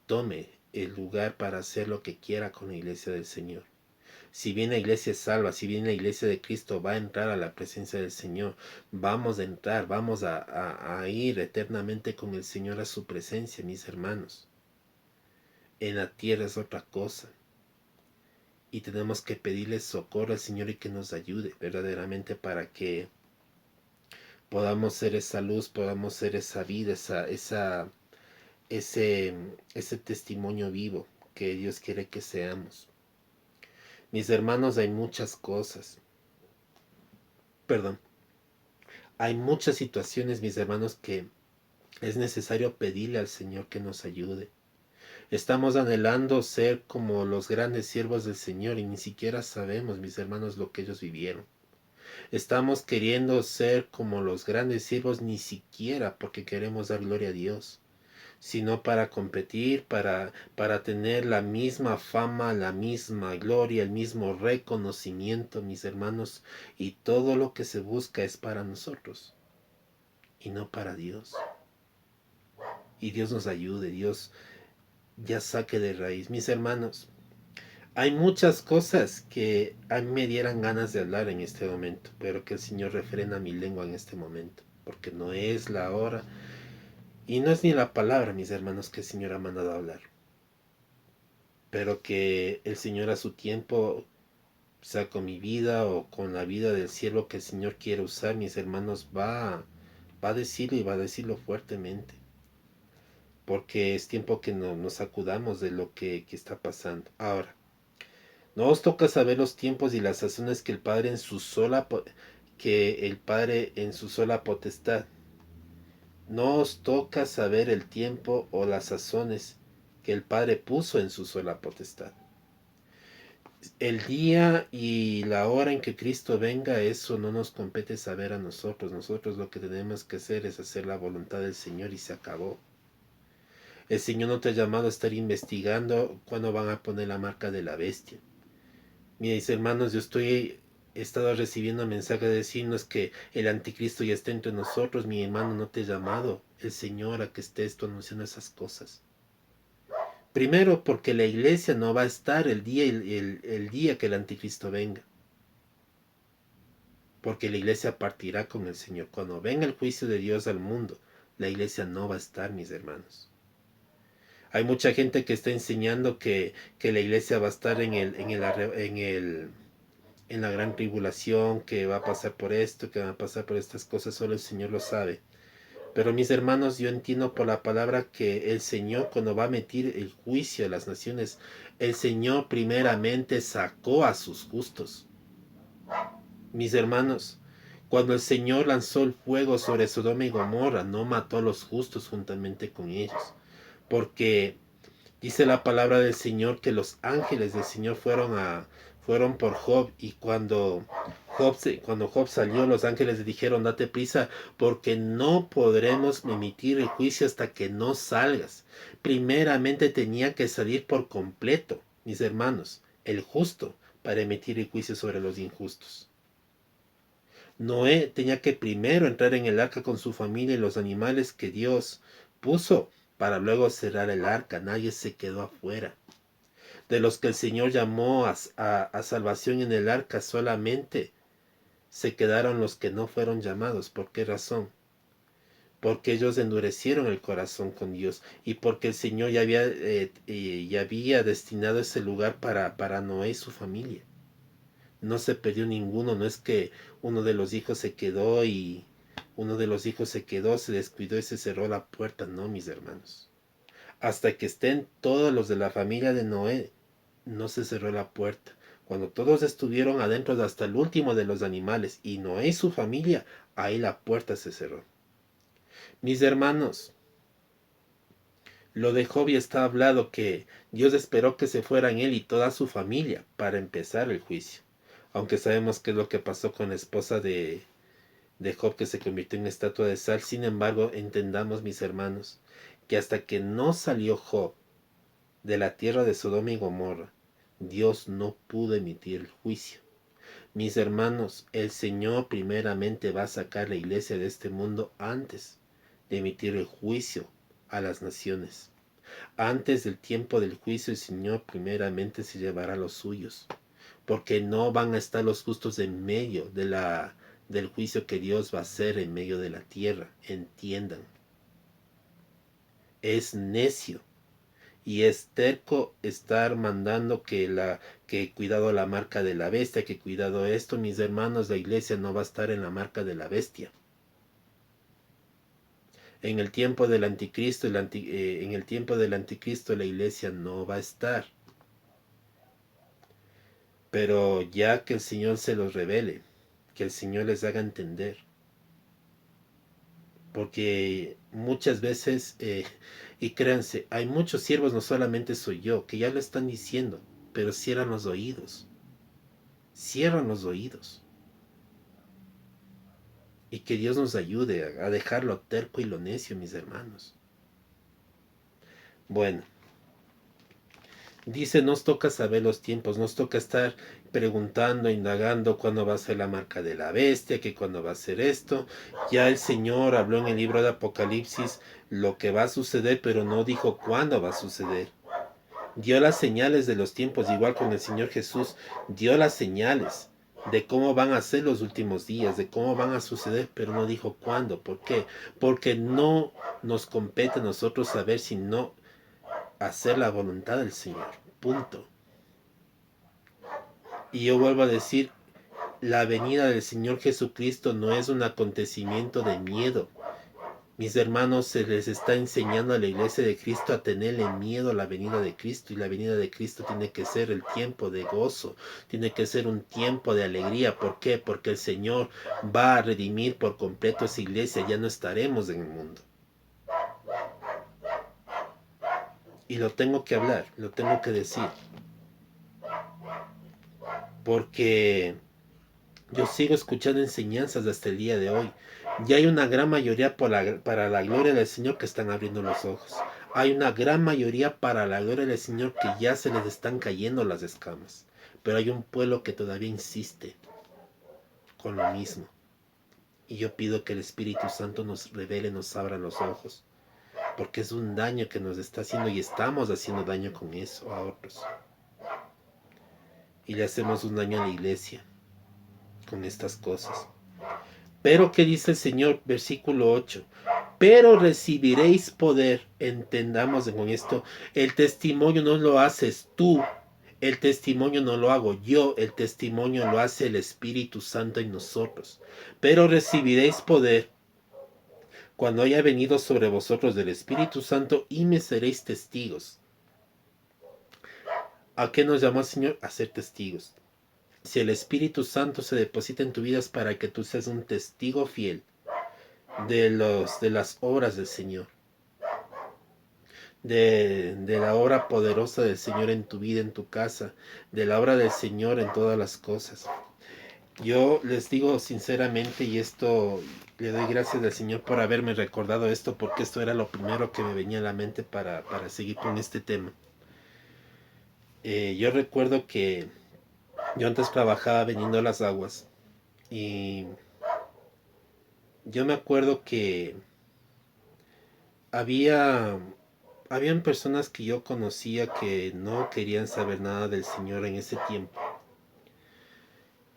[SPEAKER 1] tome el lugar para hacer lo que quiera con la iglesia del Señor. Si bien la iglesia es salva, si bien la iglesia de Cristo va a entrar a la presencia del Señor, vamos a entrar, vamos a ir eternamente con el Señor a su presencia, mis hermanos. En la tierra es otra cosa. Y tenemos que pedirle socorro al Señor y que nos ayude verdaderamente para que podamos ser esa luz, podamos ser esa vida, ese, ese testimonio vivo que Dios quiere que seamos. Mis hermanos, hay muchas cosas. Perdón. Hay muchas situaciones, mis hermanos, que es necesario pedirle al Señor que nos ayude. Estamos anhelando ser como los grandes siervos del Señor y ni siquiera sabemos, mis hermanos, lo que ellos vivieron. Estamos queriendo ser como los grandes siervos ni siquiera porque queremos dar gloria a Dios, sino para competir, para tener la misma fama, la misma gloria, el mismo reconocimiento, mis hermanos, y todo lo que se busca es para nosotros y no para Dios. Y Dios nos ayude, Dios ya saque de raíz. Mis hermanos, hay muchas cosas que a mí me dieran ganas de hablar en este momento, pero que el Señor refrena mi lengua en este momento, porque no es la hora y no es ni la palabra, mis hermanos, que el Señor ha mandado a hablar, pero que el Señor a su tiempo, sea con mi vida o con la vida del cielo que el Señor quiere usar, mis hermanos, va a decirlo y va a decirlo fuertemente, porque es tiempo que nos acudamos de lo que está pasando. Ahora, no os toca saber los tiempos y las sazones que el Padre en su sola potestad. No os toca saber el tiempo o las sazones que el Padre puso en su sola potestad. El día y la hora en que Cristo venga, eso no nos compete saber a nosotros. Nosotros lo que tenemos que hacer es hacer la voluntad del Señor y se acabó. El Señor no te ha llamado a estar investigando cuándo van a poner la marca de la bestia. Mis hermanos, he estado recibiendo mensajes de decirnos que el anticristo ya está entre nosotros. Mi hermano, no te he llamado el Señor a que estés tú anunciando esas cosas. Primero, porque la iglesia no va a estar el día que el anticristo venga. Porque la iglesia partirá con el Señor. Cuando venga el juicio de Dios al mundo, la iglesia no va a estar, mis hermanos. Hay mucha gente que está enseñando que la iglesia va a estar en la gran tribulación, que va a pasar por esto, que va a pasar por estas cosas, solo el Señor lo sabe. Pero mis hermanos, yo entiendo por la palabra que el Señor, cuando va a meter el juicio a las naciones, el Señor primeramente sacó a sus justos. Mis hermanos, cuando el Señor lanzó el fuego sobre Sodoma y Gomorra, no mató a los justos juntamente con ellos, porque dice la palabra del Señor que los ángeles del Señor fueron por Job, y cuando Job salió, los ángeles le dijeron: date prisa, porque no podremos emitir el juicio hasta que no salgas. Primeramente tenía que salir por completo, mis hermanos, el justo, para emitir el juicio sobre los injustos. Noé tenía que primero entrar en el arca con su familia y los animales que Dios puso, para luego cerrar el arca. Nadie se quedó afuera. De los que el Señor llamó a salvación en el arca, solamente se quedaron los que no fueron llamados. ¿Por qué razón? Porque ellos endurecieron el corazón con Dios, y porque el Señor ya había destinado ese lugar para Noé y su familia. No se perdió ninguno. No es que uno de los hijos se quedó se descuidó y se cerró la puerta. No, mis hermanos. Hasta que estén todos los de la familia de Noé, no se cerró la puerta. Cuando todos estuvieron adentro, hasta el último de los animales, y Noé y su familia, ahí la puerta se cerró. Mis hermanos, lo de Job ya está hablado, que Dios esperó que se fueran él y toda su familia para empezar el juicio. Aunque sabemos qué es lo que pasó con la esposa de Job, que se convirtió en estatua de sal. Sin embargo, entendamos, mis hermanos, que hasta que no salió Job de la tierra de Sodoma y Gomorra, Dios no pudo emitir el juicio. Mis hermanos, el Señor primeramente va a sacar la iglesia de este mundo antes de emitir el juicio a las naciones. Antes del tiempo del juicio, el Señor primeramente se llevará a los suyos, porque no van a estar los justos en medio del juicio que Dios va a hacer en medio de la tierra. Entiendan. Es necio y es terco estar mandando que cuidado la marca de la bestia, que cuidado esto, mis hermanos, la iglesia no va a estar en la marca de la bestia. En el tiempo del anticristo, en el tiempo del anticristo la iglesia no va a estar. Pero ya que el Señor se los revele, que el Señor les haga entender. Porque muchas veces, y créanse, hay muchos siervos, no solamente soy yo, que ya lo están diciendo, pero cierran los oídos. Cierran los oídos. Y que Dios nos ayude a dejar lo terco y lo necio, mis hermanos. Bueno, dice, nos toca saber los tiempos, nos toca estar preguntando, indagando cuándo va a ser la marca de la bestia, que cuándo va a ser esto. Ya el Señor habló en el libro de Apocalipsis lo que va a suceder, pero no dijo cuándo va a suceder. Dio las señales de los tiempos, igual con el Señor Jesús, dio las señales de cómo van a ser los últimos días, de cómo van a suceder, pero no dijo cuándo. ¿Por qué? Porque no nos compete a nosotros saber, sino hacer la voluntad del Señor. Punto. Y yo vuelvo a decir, la venida del Señor Jesucristo no es un acontecimiento de miedo. Mis hermanos, se les está enseñando a la iglesia de Cristo a tenerle miedo a la venida de Cristo, y la venida de Cristo tiene que ser el tiempo de gozo, tiene que ser un tiempo de alegría. ¿Por qué? Porque el Señor va a redimir por completo esa iglesia, ya no estaremos en el mundo. Y lo tengo que hablar, lo tengo que decir, porque yo sigo escuchando enseñanzas hasta el día de hoy. Ya hay una gran mayoría para la gloria del Señor que están abriendo los ojos. Hay una gran mayoría para la gloria del Señor que ya se les están cayendo las escamas. Pero hay un pueblo que todavía insiste con lo mismo. Y yo pido que el Espíritu Santo nos revele, nos abra los ojos. Porque es un daño que nos está haciendo y estamos haciendo daño con eso a otros. Y le hacemos un daño a la iglesia con estas cosas. Pero ¿qué dice el Señor? Versículo 8. Pero recibiréis poder. Entendamos con esto. El testimonio no lo haces tú. El testimonio no lo hago yo. El testimonio lo hace el Espíritu Santo en nosotros. Pero recibiréis poder cuando haya venido sobre vosotros del Espíritu Santo, y me seréis testigos. ¿A qué nos llama el Señor? A ser testigos. Si el Espíritu Santo se deposita en tu vida, es para que tú seas un testigo fiel de las obras del Señor, de la obra poderosa del Señor en tu vida, en tu casa, de la obra del Señor en todas las cosas. Yo les digo sinceramente, y esto le doy gracias al Señor por haberme recordado esto, porque esto era lo primero que me venía a la mente para seguir con este tema. Yo recuerdo que yo antes trabajaba vendiendo las aguas, y yo me acuerdo que habían personas que yo conocía que no querían saber nada del Señor en ese tiempo.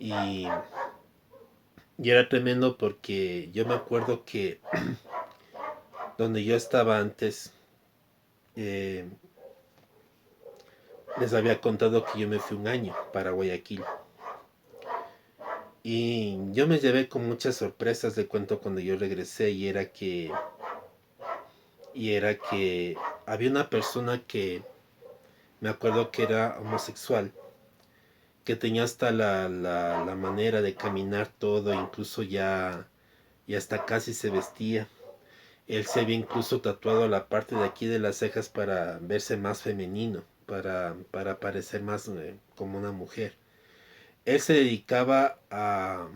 [SPEAKER 1] Y era tremendo porque yo me acuerdo que donde yo estaba antes, eh, les había contado que yo me fui un año para Guayaquil. Y yo me llevé con muchas sorpresas de cuento cuando yo regresé, y era que había una persona que me acuerdo que era homosexual, que tenía hasta la manera de caminar todo, incluso ya hasta casi se vestía. Él se había incluso tatuado la parte de aquí de las cejas para verse más femenino, para parecer más como una mujer. Él se dedicaba a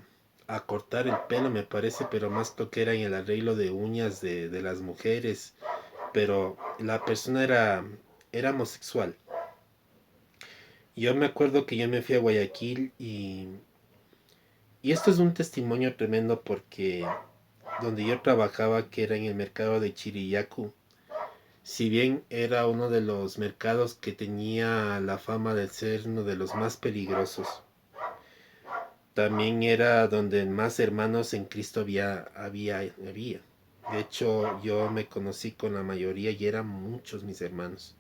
[SPEAKER 1] cortar el pelo, me parece, pero más lo que era en el arreglo de uñas de las mujeres. Pero la persona era homosexual. Yo me acuerdo que yo me fui a Guayaquil, y esto es un testimonio tremendo porque donde yo trabajaba, que era en el mercado de Chiriyacu, si bien era uno de los mercados que tenía la fama de ser uno de los más peligrosos, también era donde más hermanos en Cristo había. De hecho, yo me conocí con la mayoría y eran muchos mis hermanos.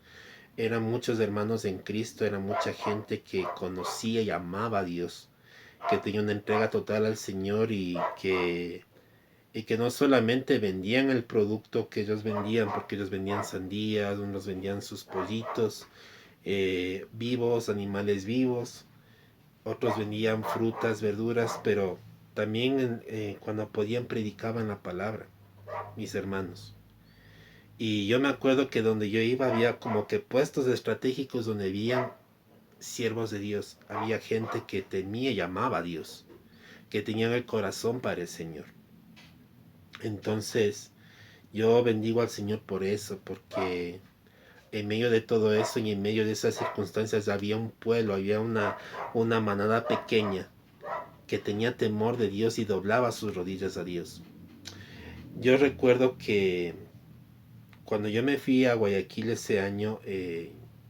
[SPEAKER 1] Eran muchos hermanos en Cristo, era mucha gente que conocía y amaba a Dios, que tenía una entrega total al Señor y que no solamente vendían el producto que ellos vendían, porque ellos vendían sandías, unos vendían sus pollitos vivos, animales vivos, otros vendían frutas, verduras, pero también cuando podían predicaban la palabra, mis hermanos. Y yo me acuerdo que donde yo iba había como que puestos estratégicos donde habían siervos de Dios, había gente que temía y amaba a Dios, que tenían el corazón para el Señor. Entonces, yo bendigo al Señor por eso, porque en medio de todo eso y en medio de esas circunstancias había un pueblo, había una manada pequeña que tenía temor de Dios y doblaba sus rodillas a Dios. Yo recuerdo que cuando yo me fui a Guayaquil ese año,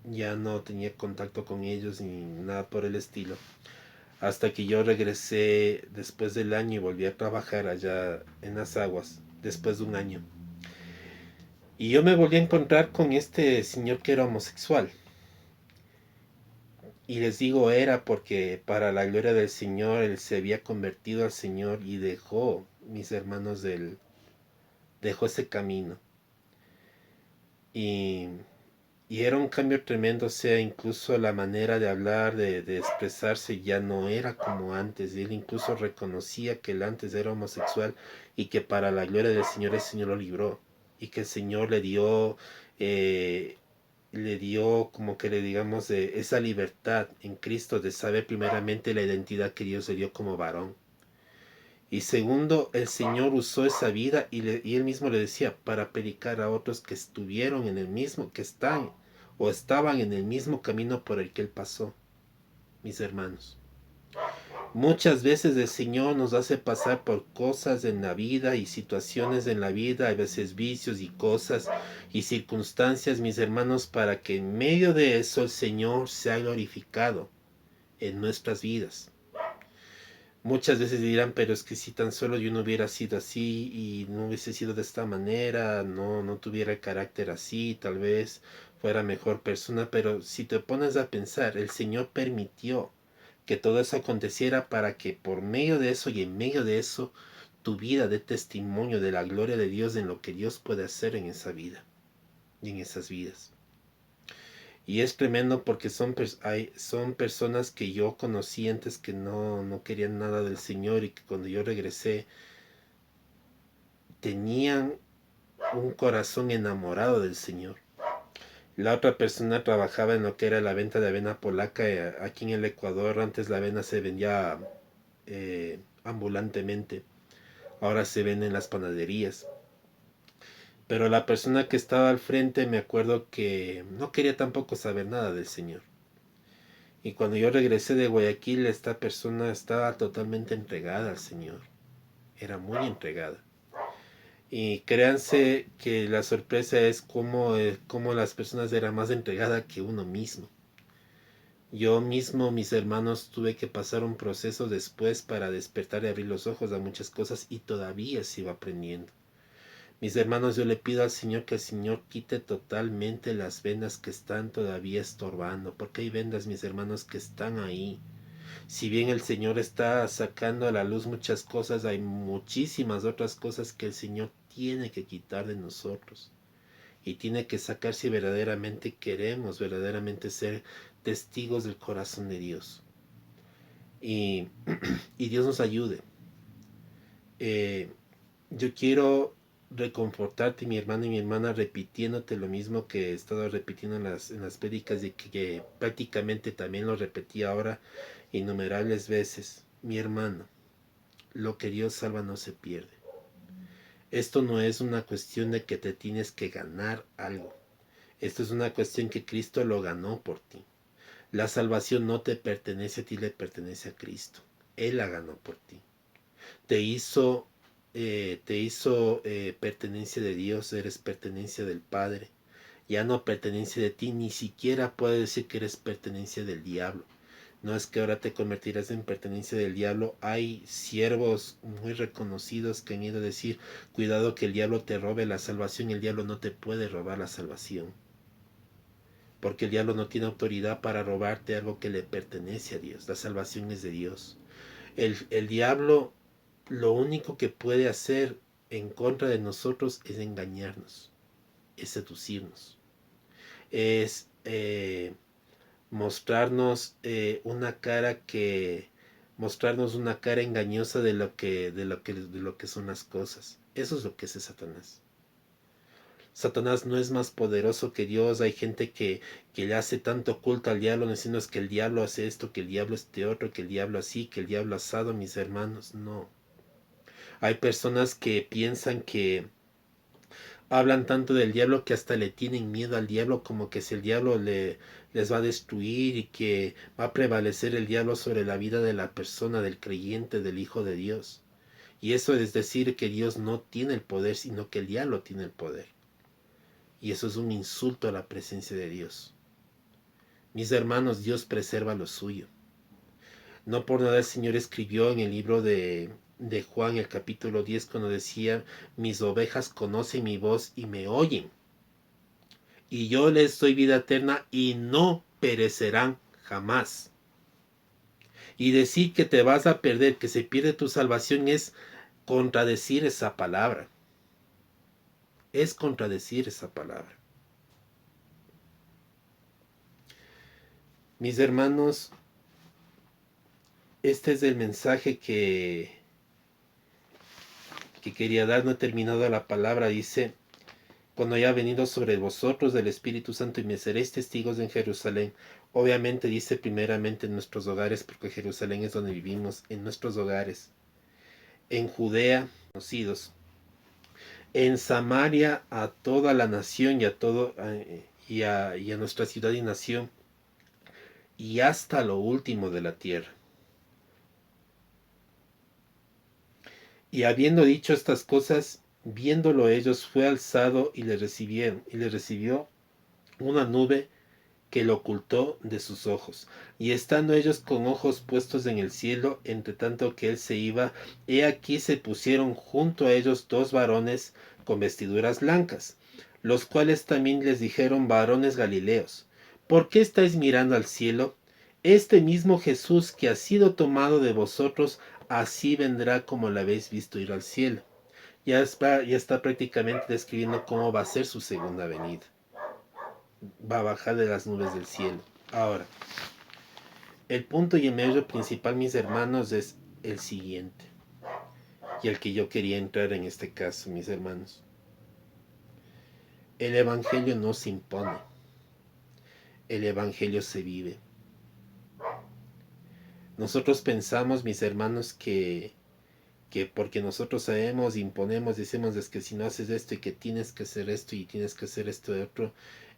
[SPEAKER 1] ya no tenía contacto con ellos ni nada por el estilo. Hasta que yo regresé después del año y volví a trabajar allá en las aguas, después de un año. Y yo me volví a encontrar con este señor que era homosexual. Y les digo era porque para la gloria del Señor él se había convertido al Señor y dejó, mis hermanos, dejó ese camino. Y, y era un cambio tremendo, o sea, incluso la manera de hablar, de expresarse ya no era como antes. Y él incluso reconocía que él antes era homosexual y que para la gloria del Señor el Señor lo libró. Y que el Señor le dio como que le digamos esa libertad en Cristo de saber primeramente la identidad que Dios le dio como varón. Y segundo, el Señor usó esa vida y él mismo le decía para predicar a otros que estuvieron en el mismo, que están o estaban en el mismo camino por el que él pasó, mis hermanos. Muchas veces el Señor nos hace pasar por cosas en la vida y situaciones en la vida, a veces vicios y cosas y circunstancias, mis hermanos, para que en medio de eso el Señor sea glorificado en nuestras vidas. Muchas veces dirán, pero es que si tan solo yo no hubiera sido así y no hubiese sido de esta manera, no tuviera el carácter así, tal vez fuera mejor persona, pero si te pones a pensar, el Señor permitió que todo eso aconteciera para que por medio de eso y en medio de eso tu vida dé testimonio de la gloria de Dios en lo que Dios puede hacer en esa vida y en esas vidas. Y es tremendo porque son personas que yo conocí antes que no querían nada del Señor y que cuando yo regresé tenían un corazón enamorado del Señor. La otra persona trabajaba en lo que era la venta de avena polaca aquí en el Ecuador. Antes la avena se vendía ambulantemente, ahora se vende en las panaderías. Pero la persona que estaba al frente me acuerdo que no quería tampoco saber nada del Señor. Y cuando yo regresé de Guayaquil, esta persona estaba totalmente entregada al Señor. Era muy entregada. Y créanse que la sorpresa es cómo las personas eran más entregadas que uno mismo. Yo mismo, mis hermanos, tuve que pasar un proceso después para despertar y abrir los ojos a muchas cosas y todavía sigo aprendiendo. Mis hermanos, yo le pido al Señor que el Señor quite totalmente las vendas que están todavía estorbando, porque hay vendas, mis hermanos, que están ahí. Si bien el Señor está sacando a la luz muchas cosas, hay muchísimas otras cosas que el Señor tiene que quitar de nosotros. Y tiene que sacar si verdaderamente queremos, verdaderamente ser testigos del corazón de Dios. Y, y Dios nos ayude. Eh, yo quiero reconfortarte, mi hermano y mi hermana, repitiéndote lo mismo que he estado repitiendo en las prédicas y que prácticamente también lo repetí ahora innumerables veces. Mi hermano, lo que Dios salva no se pierde. Esto no es una cuestión de que te tienes que ganar algo. Esto es una cuestión que Cristo lo ganó por ti. La salvación no te pertenece a ti, le pertenece a Cristo. Él la ganó por ti. Te hizo pertenencia de Dios, eres pertenencia del Padre. Ya no pertenencia de ti, ni siquiera puedes decir que eres pertenencia del diablo. No es que ahora te convertirás en pertenencia del diablo. Hay siervos muy reconocidos que han ido a decir, cuidado que el diablo te robe la salvación. El diablo no te puede robar la salvación. porque el diablo no tiene autoridad para robarte algo que le pertenece a Dios. La salvación es de Dios. El diablo lo único que puede hacer en contra de nosotros es engañarnos, es seducirnos, es mostrarnos mostrarnos una cara engañosa de lo que son las cosas. Eso es lo que hace Satanás. Satanás no es más poderoso que Dios. Hay gente que le hace tanto culto al diablo, diciendo es que el diablo hace esto, que el diablo este otro, que el diablo así, que el diablo asado, mis hermanos. No. Hay personas que piensan que hablan tanto del diablo que hasta le tienen miedo al diablo, como que si el diablo les va a destruir y que va a prevalecer el diablo sobre la vida de la persona, del creyente, del Hijo de Dios. Y eso es decir que Dios no tiene el poder, sino que el diablo tiene el poder. Y eso es un insulto a la presencia de Dios. Mis hermanos, Dios preserva lo suyo. No por nada el Señor escribió en el libro de Juan, el capítulo 10, cuando decía, mis ovejas conocen mi voz y me oyen. Y yo les doy vida eterna y no perecerán jamás. Y decir que te vas a perder, que se pierde tu salvación, es contradecir esa palabra. Es contradecir esa palabra. Mis hermanos, este es el mensaje que quería dar. No he terminado la palabra. Dice, cuando haya venido sobre vosotros del Espíritu Santo y me seréis testigos en Jerusalén. Obviamente dice primeramente en nuestros hogares, porque Jerusalén es donde vivimos, en nuestros hogares. En Judea, conocidos. En Samaria, a toda la nación y a todo y a nuestra ciudad y nación, y hasta lo último de la tierra. Y habiendo dicho estas cosas, viéndolo ellos, fue alzado y le recibieron, y le recibió una nube que lo ocultó de sus ojos. Y estando ellos con ojos puestos en el cielo, entre tanto que él se iba, he aquí se pusieron junto a ellos dos varones con vestiduras blancas, los cuales también les dijeron, varones Galileos, ¿por qué estáis mirando al cielo? Este mismo Jesús que ha sido tomado de vosotros, así vendrá como lo habéis visto ir al cielo. Ya está prácticamente describiendo cómo va a ser su segunda venida. Va a bajar de las nubes del cielo. Ahora, el punto y el medio principal, mis hermanos, es el siguiente. Y el que yo quería entrar en este caso, mis hermanos. El Evangelio no se impone. El Evangelio se vive. Nosotros pensamos, mis hermanos, que porque nosotros sabemos, imponemos, decimos es que si no haces esto y que tienes que hacer esto y tienes que hacer esto de otro,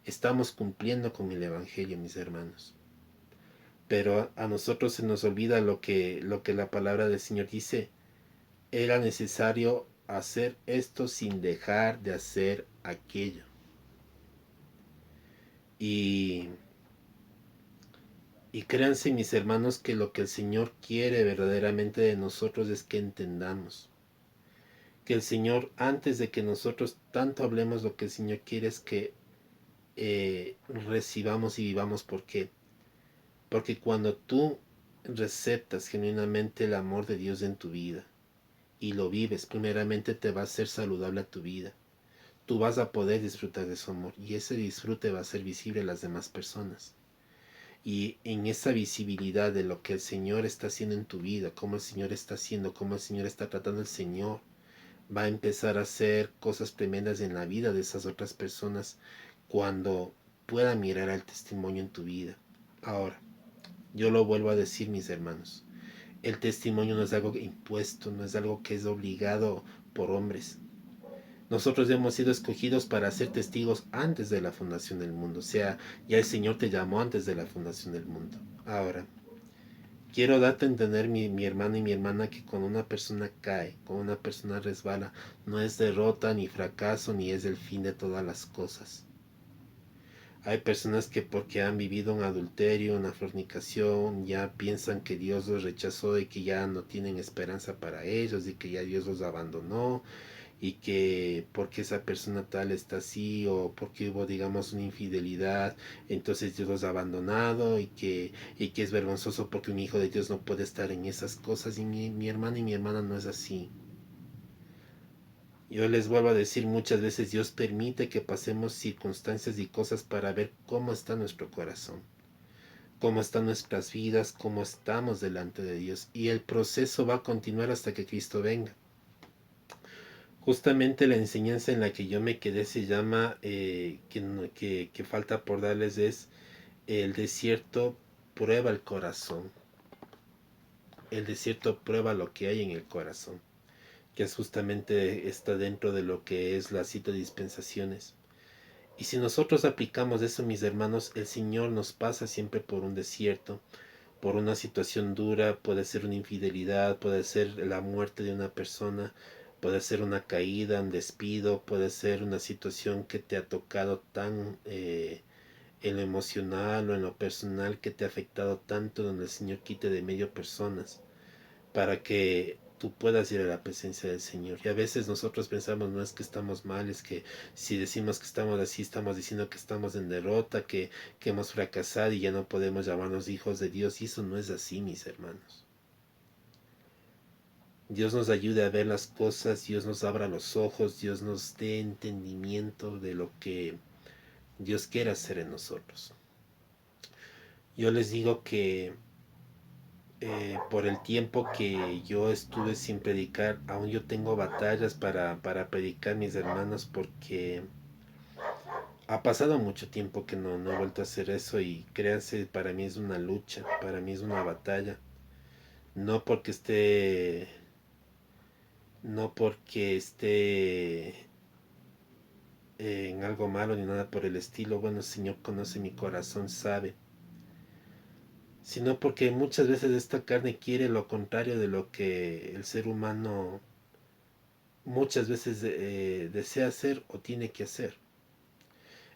[SPEAKER 1] estamos cumpliendo con el Evangelio, mis hermanos. Pero a nosotros se nos olvida lo que la palabra del Señor dice. Era necesario hacer esto sin dejar de hacer aquello. Y créanse, mis hermanos, que lo que el Señor quiere verdaderamente de nosotros es que entendamos. Que el Señor, antes de que nosotros tanto hablemos, lo que el Señor quiere es que recibamos y vivamos. ¿Por qué? Porque cuando tú receptas genuinamente el amor de Dios en tu vida y lo vives, primeramente te va a ser saludable a tu vida. Tú vas a poder disfrutar de su amor y ese disfrute va a ser visible a las demás personas. Y en esa visibilidad de lo que el Señor está haciendo en tu vida, cómo el Señor está haciendo, cómo el Señor está tratando, el Señor va a empezar a hacer cosas tremendas en la vida de esas otras personas cuando pueda mirar al testimonio en tu vida. Ahora, yo lo vuelvo a decir, mis hermanos, el testimonio no es algo impuesto, no es algo que es obligado por hombres. Nosotros hemos sido escogidos para ser testigos antes de la fundación del mundo. O sea, ya el Señor te llamó antes de la fundación del mundo. Ahora, quiero darte a entender, mi hermano y mi hermana, que cuando una persona cae, cuando una persona resbala, no es derrota, ni fracaso, ni es el fin de todas las cosas. Hay personas que porque han vivido un adulterio, una fornicación, ya piensan que Dios los rechazó y que ya no tienen esperanza para ellos y que ya Dios los abandonó y que porque esa persona tal está así o porque hubo digamos una infidelidad, entonces Dios los ha abandonado y que es vergonzoso porque un hijo de Dios no puede estar en esas cosas. Y mi hermano y mi hermana no es así. Yo les vuelvo a decir, muchas veces Dios permite que pasemos circunstancias y cosas para ver cómo está nuestro corazón, cómo están nuestras vidas, cómo estamos delante de Dios. Y el proceso va a continuar hasta que Cristo venga. Justamente la enseñanza en la que yo me quedé se llama, que falta por darles, es el desierto prueba el corazón. El desierto prueba lo que hay en el corazón, que es justamente está dentro de lo que es las siete dispensaciones. Y si nosotros aplicamos eso, mis hermanos, el Señor nos pasa siempre por un desierto, por una situación dura. Puede ser una infidelidad, puede ser la muerte de una persona, puede ser una caída, un despido, puede ser una situación que te ha tocado tan en lo emocional o en lo personal, que te ha afectado tanto, donde el Señor quite de medio personas para que tú puedas ir a la presencia del Señor. Y a veces nosotros pensamos, no es que estamos mal, es que si decimos que estamos así, estamos diciendo que estamos en derrota, que hemos fracasado y ya no podemos llamarnos hijos de Dios. Y eso no es así, mis hermanos. Dios nos ayude a ver las cosas, Dios nos abra los ojos, Dios nos dé entendimiento de lo que Dios quiere hacer en nosotros. Yo les digo que por el tiempo que yo estuve sin predicar, aún yo tengo batallas para predicar, mis hermanos, porque ha pasado mucho tiempo que no he vuelto a hacer eso. Y créanse, para mí es una lucha, para mí es una batalla. No porque esté en algo malo ni nada por el estilo. Bueno, el Señor conoce mi corazón, sabe. Sino porque muchas veces esta carne quiere lo contrario de lo que el ser humano muchas veces desea hacer o tiene que hacer.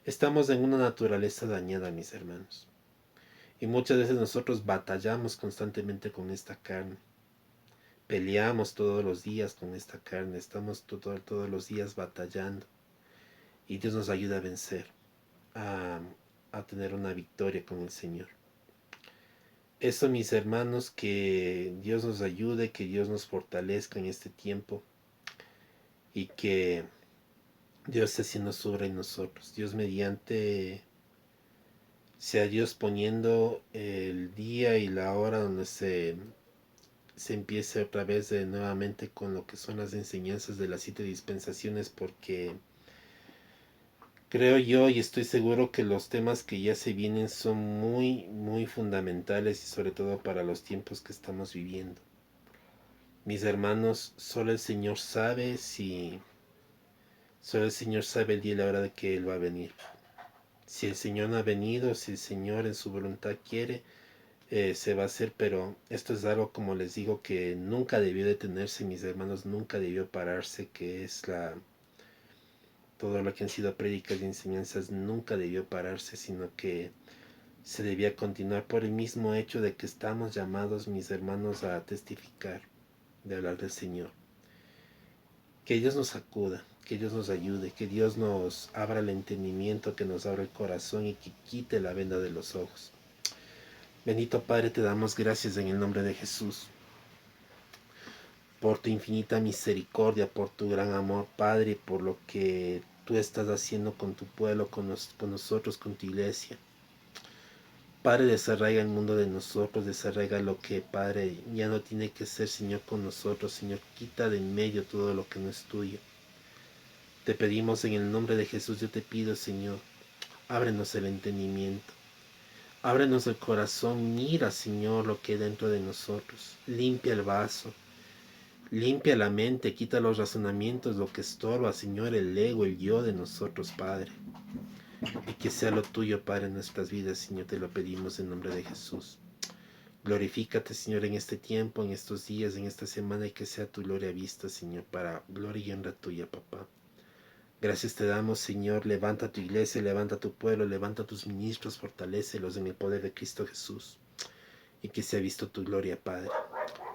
[SPEAKER 1] Estamos en una naturaleza dañada, mis hermanos. Y muchas veces nosotros batallamos constantemente con esta carne. Peleamos todos los días con esta carne. Estamos todos los días batallando. Y Dios nos ayuda a vencer, a, a tener una victoria con el Señor. Eso, mis hermanos, que Dios nos ayude, que Dios nos fortalezca en este tiempo. Y que Dios esté haciendo su obra en nosotros. Dios mediante sea Dios poniendo el día y la hora donde se empiece otra vez nuevamente con lo que son las enseñanzas de las siete dispensaciones, porque creo yo y estoy seguro que los temas que ya se vienen son muy, muy fundamentales, y sobre todo para los tiempos que estamos viviendo. Mis hermanos, solo el Señor sabe el día y la hora de que Él va a venir. Si el Señor no ha venido, si el Señor en su voluntad quiere, se va a hacer. Pero esto es algo, como les digo, que nunca debió detenerse, mis hermanos, nunca debió pararse, que es todo lo que han sido prédicas y enseñanzas, nunca debió pararse, sino que se debía continuar por el mismo hecho de que estamos llamados, mis hermanos, a testificar, de hablar del Señor. Que Dios nos acuda, que Dios nos ayude, que Dios nos abra el entendimiento, que nos abra el corazón y que quite la venda de los ojos. Bendito Padre, te damos gracias en el nombre de Jesús, por tu infinita misericordia, por tu gran amor, Padre, por lo que tú estás haciendo con tu pueblo, con nosotros, con tu iglesia. Padre, desarraiga el mundo de nosotros, desarraiga lo que, Padre, ya no tiene que ser, Señor, con nosotros. Señor, quita de en medio todo lo que no es tuyo. Te pedimos en el nombre de Jesús, yo te pido, Señor, ábrenos el entendimiento. Ábrenos el corazón, mira, Señor, lo que hay dentro de nosotros. Limpia el vaso, limpia la mente, quita los razonamientos, lo que estorba, Señor, el ego, el yo de nosotros, Padre. Y que sea lo tuyo, Padre, en nuestras vidas, Señor, te lo pedimos en nombre de Jesús. Glorifícate, Señor, en este tiempo, en estos días, en esta semana, y que sea tu gloria vista, Señor, para gloria y honra tuya, papá. Gracias te damos, Señor. Levanta tu iglesia, levanta tu pueblo, levanta tus ministros, fortalécelos en el poder de Cristo Jesús. Y que sea visto tu gloria, Padre.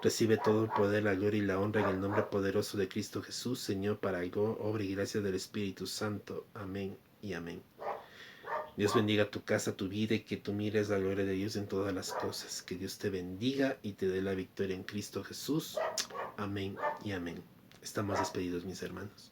[SPEAKER 1] Recibe todo el poder, la gloria y la honra en el nombre poderoso de Cristo Jesús, Señor, para obra y gracia del Espíritu Santo. Amén y amén. Dios bendiga tu casa, tu vida, y que tú mires la gloria de Dios en todas las cosas. Que Dios te bendiga y te dé la victoria en Cristo Jesús. Amén y amén. Estamos despedidos, mis hermanos.